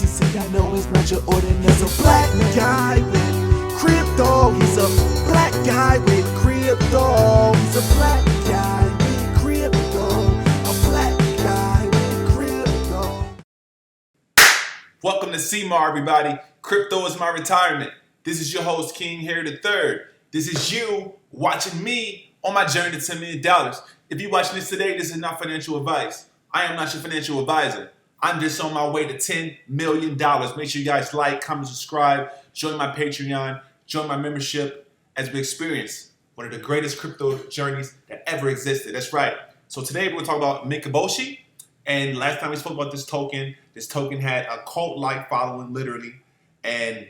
he said, I know he's not your ordinary. He's a black guy with crypto. He's a black guy with crypto. He's a black guy with crypto. A black guy with crypto. Welcome to CMAR, everybody. Crypto is my retirement. This is your host, King Harry III. This is you watching me on my journey to $10 million. If you're watching this today, this is not financial advice. I am not your financial advisor. I'm just on my way to $10 million. Make sure you guys like, comment, subscribe, join my Patreon, join my membership as we experience one of the greatest crypto journeys that ever existed. That's right. So today we're going to talk about Mikaboshi. And last time we spoke about this token had a cult-like following, literally. And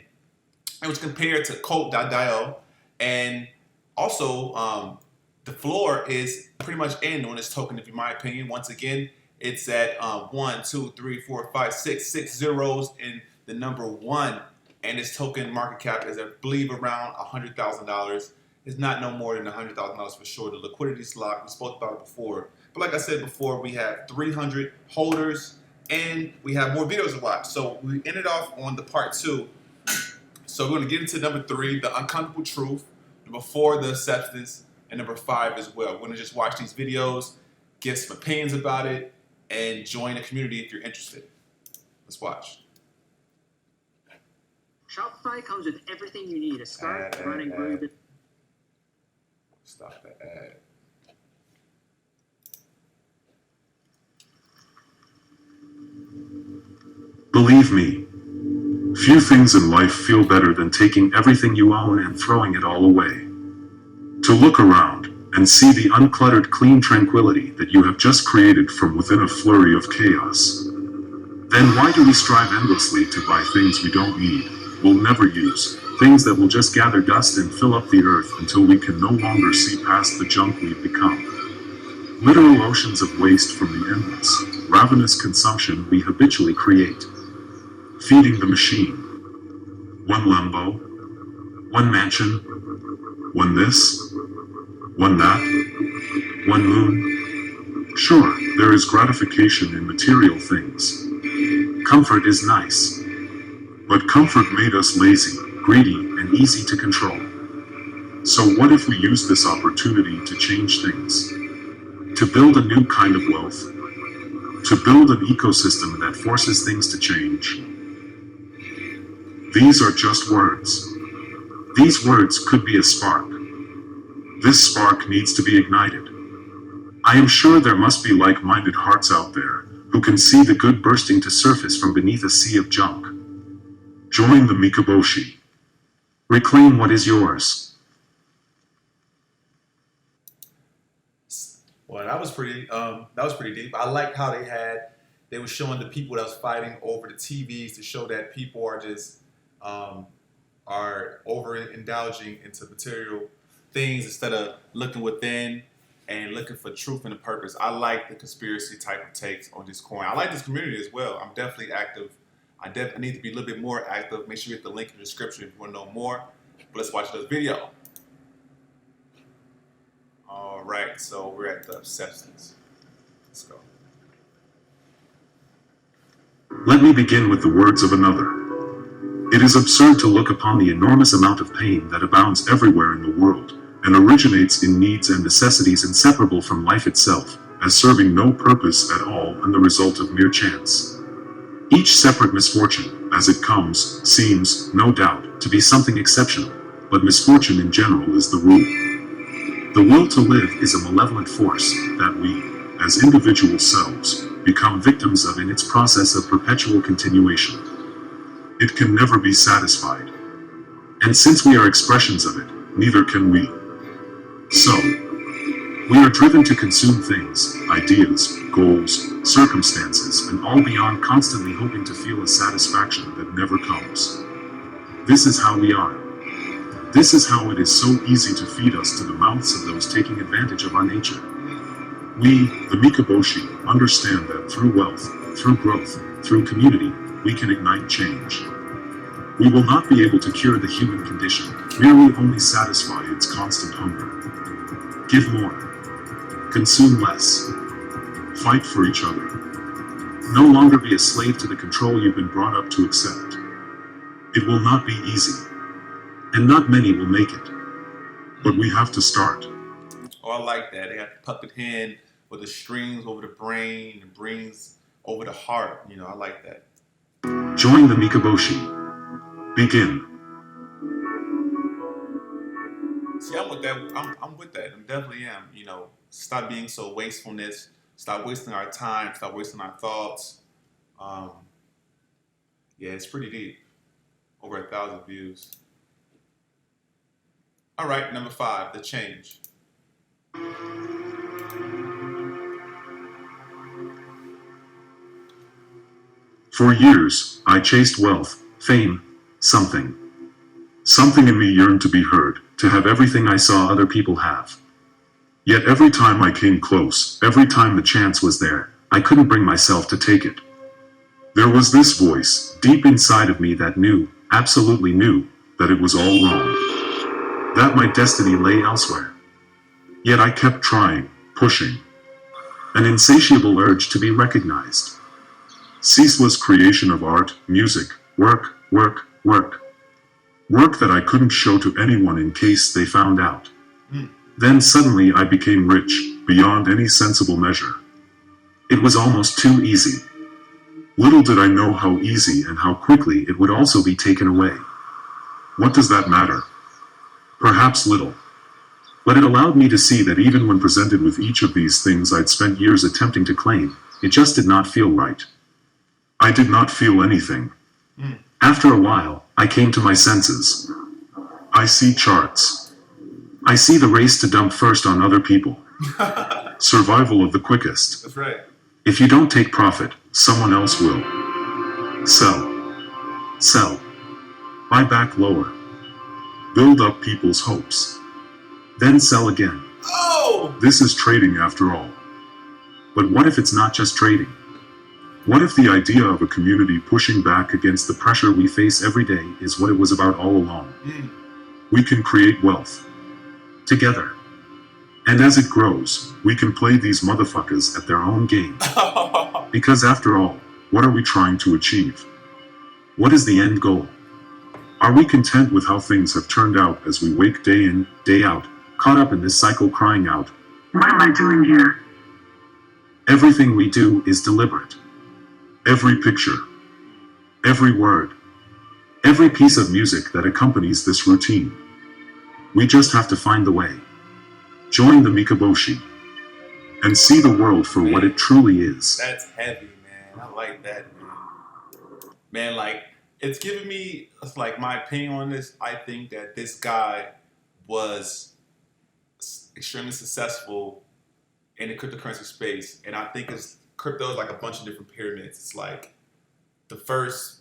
it was compared to Cult.io. And also, the floor is pretty much in on this token, in my opinion. Once again, it's at 1, 2, 3, 4, 5, 6 zeros in the number 1. And this token market cap is, I believe, around $100,000. It's not no more than $100,000 for sure. The liquidity is locked. We spoke about it before. But like I said before, we have 300 holders and we have more videos to watch. So we ended off on the part 2. So we're going to get into number 3, the uncomfortable truth. Number 4, the acceptance. And number 5 as well. We're going to just watch these videos, get some opinions about it, and join the community if you're interested. Let's watch. Shopify comes with everything you need to start running Groove. Stop the ad. Believe me, few things in life feel better than taking everything you own and throwing it all away. To look around and see the uncluttered, clean tranquility that you have just created from within a flurry of chaos. Then why do we strive endlessly to buy things we don't need, will never use, things that will just gather dust and fill up the earth until we can no longer see past the junk we've become? Literal oceans of waste from the endless, ravenous consumption we habitually create. Feeding the machine. One Lambo, one mansion, one this, one that, one moon. Sure, there is gratification in material things. Comfort is nice. But comfort made us lazy, greedy, and easy to control. So what if we use this opportunity to change things? To build a new kind of wealth? To build an ecosystem that forces things to change? These are just words. These words could be a spark. This spark needs to be ignited. I am sure there must be like-minded hearts out there who can see the good bursting to surface from beneath a sea of junk. Join the Mikaboshi. Reclaim what is yours. Well, that was pretty deep. I liked how they were showing the people that was fighting over the TVs to show that people are just are overindulging into material things instead of looking within and looking for truth and a purpose. I like the conspiracy type of takes on this coin. I like this community as well. I'm definitely active. I need to be a little bit more active. Make sure you hit the link in the description if you want to know more. But let's watch this video. All right, so we're at the substance. Let's go. Let me begin with the words of another. It is absurd to look upon the enormous amount of pain that abounds everywhere in the world, and originates in needs and necessities inseparable from life itself, as serving no purpose at all and the result of mere chance. Each separate misfortune, as it comes, seems, no doubt, to be something exceptional, but misfortune in general is the rule. The will to live is a malevolent force that we, as individual selves, become victims of in its process of perpetual continuation. It can never be satisfied. And since we are expressions of it, neither can we. So, we are driven to consume things, ideas, goals, circumstances, and all beyond constantly hoping to feel a satisfaction that never comes. This is how we are. This is how it is so easy to feed us to the mouths of those taking advantage of our nature. We, the Mikaboshi, understand that through wealth, through growth, through community, we can ignite change. We will not be able to cure the human condition, merely only satisfy its constant hunger. Give more. Consume less. Fight for each other. No longer be a slave to the control you've been brought up to accept. It will not be easy, and not many will make it. But we have to start. Oh, I like that. They got the puppet hand with the strings over the brain and brains over the heart. You know, I like that. Join the Mikaboshi. Begin. See, I'm with that. I'm with that. I definitely am. You know, stop being so wastefulness. Stop wasting our time. Stop wasting our thoughts. Yeah, it's pretty deep. Over 1,000 views. All right, number 5, the change. For years, I chased wealth, fame, something. Something in me yearned to be heard, to have everything I saw other people have. Yet every time I came close, every time the chance was there, I couldn't bring myself to take it. There was this voice, deep inside of me that knew, absolutely knew, that it was all wrong. That my destiny lay elsewhere. Yet I kept trying, pushing. An insatiable urge to be recognized. Ceaseless creation of art, music, work, work, work. Work that I couldn't show to anyone in case they found out. Then suddenly I became rich, beyond any sensible measure. It was almost too easy. Little did I know how easy and how quickly it would also be taken away. What does that matter? Perhaps little. But it allowed me to see that even when presented with each of these things I'd spent years attempting to claim, it just did not feel right. I did not feel anything. After a while, I came to my senses. I see charts. I see the race to dump first on other people. Survival of the quickest. That's right. If you don't take profit, someone else will. Sell. Sell. Buy back lower. Build up people's hopes. Then sell again. Oh! This is trading after all. But what if it's not just trading? What if the idea of a community pushing back against the pressure we face every day is what it was about all along? We can create wealth. Together. And as it grows, we can play these motherfuckers at their own game. Because after all, what are we trying to achieve? What is the end goal? Are we content with how things have turned out as we wake day in, day out, caught up in this cycle crying out, "What am I doing here?" Everything we do is deliberate. Every picture, every word, every piece of music that accompanies this routine. We just have to find the way. Join the Mikaboshi and see the world for what it truly is. That's heavy, man. I like that, man. Man, like, it's giving me, it's like, my opinion on this. I think that this guy was extremely successful in the cryptocurrency space, and I think crypto is like a bunch of different pyramids. It's like the first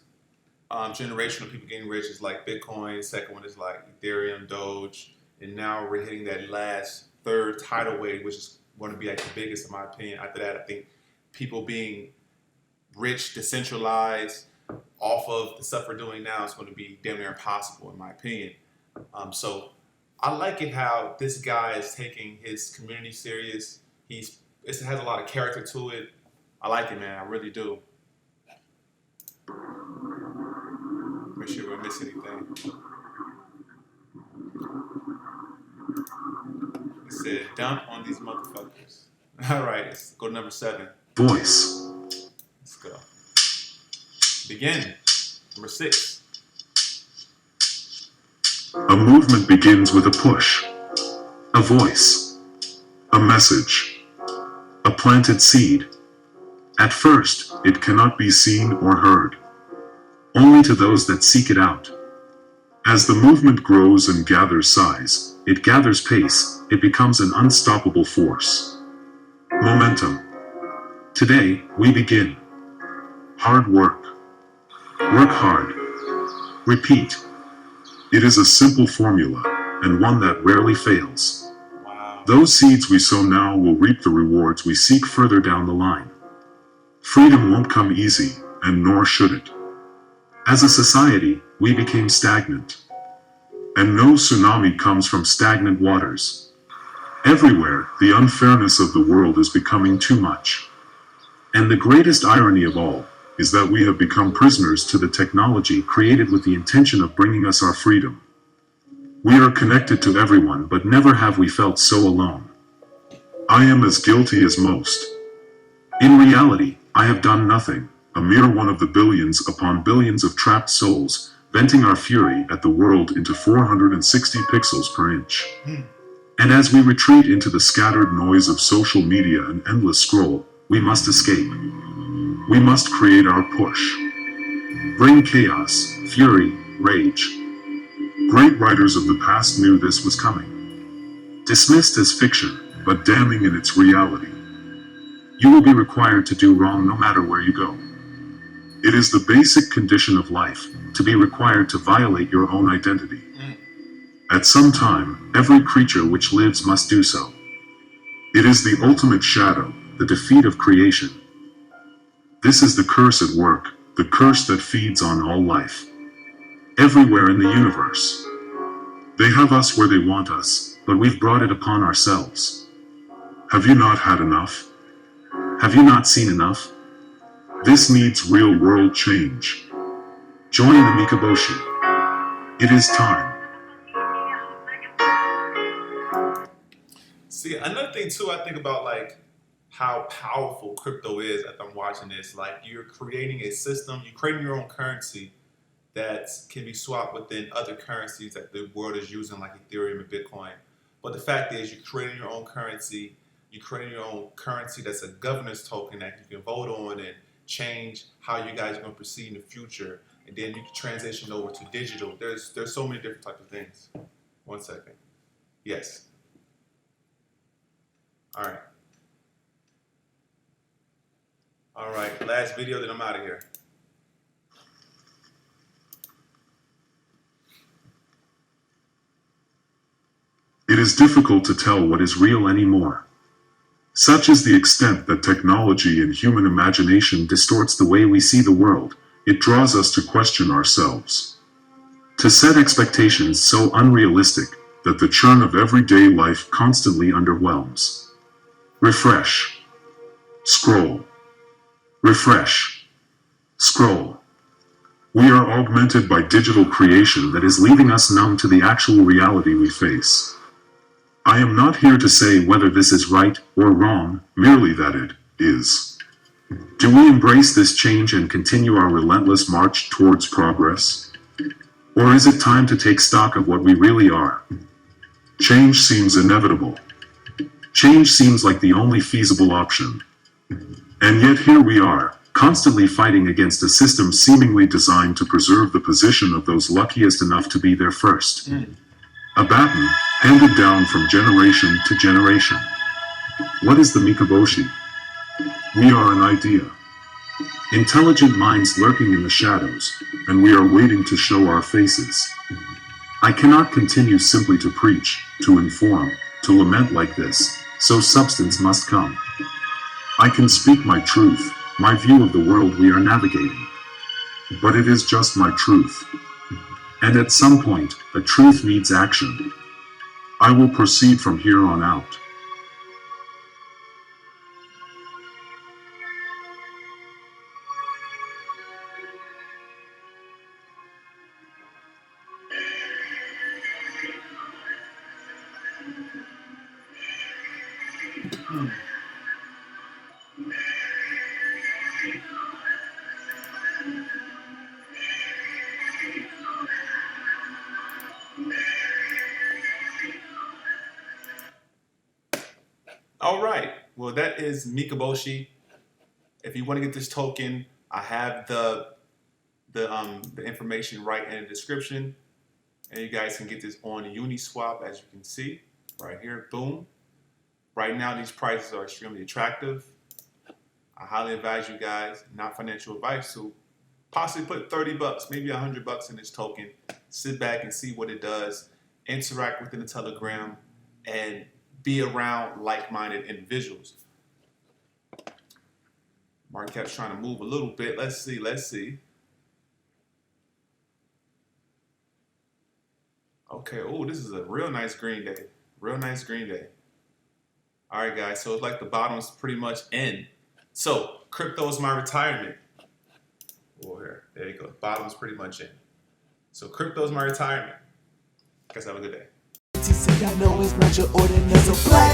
generation of people getting rich is like Bitcoin. The second one is like Ethereum, Doge, and now we're hitting that last third tidal wave, which is going to be like the biggest in my opinion. After that, I think people being rich, decentralized, off of the stuff we're doing now is going to be damn near impossible in my opinion. So I like it how this guy is taking his community serious. It has a lot of character to it. I like it, man. I really do. Make sure we don't miss anything. It said, dump on these motherfuckers. All right, let's go to number 7. Voice. Let's go. Begin. Number 6. A movement begins with a push, a voice, a message, a planted seed. At first, it cannot be seen or heard, only to those that seek it out. As the movement grows and gathers size, it gathers pace, it becomes an unstoppable force. Momentum. Today, we begin. Hard work. Work hard. Repeat. It is a simple formula, and one that rarely fails. Wow. Those seeds we sow now will reap the rewards we seek further down the line. Freedom won't come easy, and nor should it. As a society, we became stagnant. And no tsunami comes from stagnant waters. Everywhere, the unfairness of the world is becoming too much. And the greatest irony of all is that we have become prisoners to the technology created with the intention of bringing us our freedom. We are connected to everyone, but never have we felt so alone. I am as guilty as most. In reality, I have done nothing, a mere one of the billions upon billions of trapped souls, venting our fury at the world into 460 pixels per inch. And as we retreat into the scattered noise of social media and endless scroll, we must escape. We must create our push. Bring chaos, fury, rage. Great writers of the past knew this was coming. Dismissed as fiction, but damning in its reality. You will be required to do wrong no matter where you go. It is the basic condition of life, to be required to violate your own identity. At some time, every creature which lives must do so. It is the ultimate shadow, the defeat of creation. This is the curse at work, the curse that feeds on all life. Everywhere in the universe. They have us where they want us, but we've brought it upon ourselves. Have you not had enough? Have you not seen enough? This needs real-world change. Join the Mikaboshi. It is time. See, another thing too, I think about like how powerful crypto is as I'm watching this. Like you're creating a system, you're creating your own currency that can be swapped within other currencies that the world is using, like Ethereum and Bitcoin. But the fact is, you're creating your own currency. You're creating your own currency that's a governance token that you can vote on and change how you guys are going to proceed in the future. And then you can transition over to digital. There's so many different types of things. 1 second. Yes. All right. All right. Last video, then I'm out of here. It is difficult to tell what is real anymore. Such is the extent that technology and human imagination distorts the way we see the world. It draws us to question ourselves. To set expectations so unrealistic that the churn of everyday life constantly underwhelms. Refresh. Scroll. Refresh. Scroll. We are augmented by digital creation that is leaving us numb to the actual reality we face. I am not here to say whether this is right or wrong, merely that it is. Do we embrace this change and continue our relentless march towards progress? Or is it time to take stock of what we really are? Change seems inevitable. Change seems like the only feasible option. And yet here we are, constantly fighting against a system seemingly designed to preserve the position of those luckiest enough to be there first. A baton, handed down from generation to generation. What is the Mikaboshi? We are an idea. Intelligent minds lurking in the shadows, and we are waiting to show our faces. I cannot continue simply to preach, to inform, to lament like this, so substance must come. I can speak my truth, my view of the world we are navigating. But it is just my truth. And at some point, the truth needs action. I will proceed from here on out. All right. Well, that is Mikaboshi. If you want to get this token, I have the information right in the description, and you guys can get this on Uniswap, as you can see right here. Boom. Right now, these prices are extremely attractive. I highly advise you guys, not financial advice, to possibly put 30 bucks, maybe $100 in this token. Sit back and see what it does. Interact within the Telegram and be around like-minded individuals. Market cap's trying to move a little bit. Let's see. Okay, oh, this is a real nice green day. Real nice green day. All right, guys, so it's like the bottom's pretty much in. So Crypto is my retirement. Oh, here. There you go. Bottom's pretty much in. So crypto is my retirement. Guys, have a good day. He said, I know it's not your ordinary. So black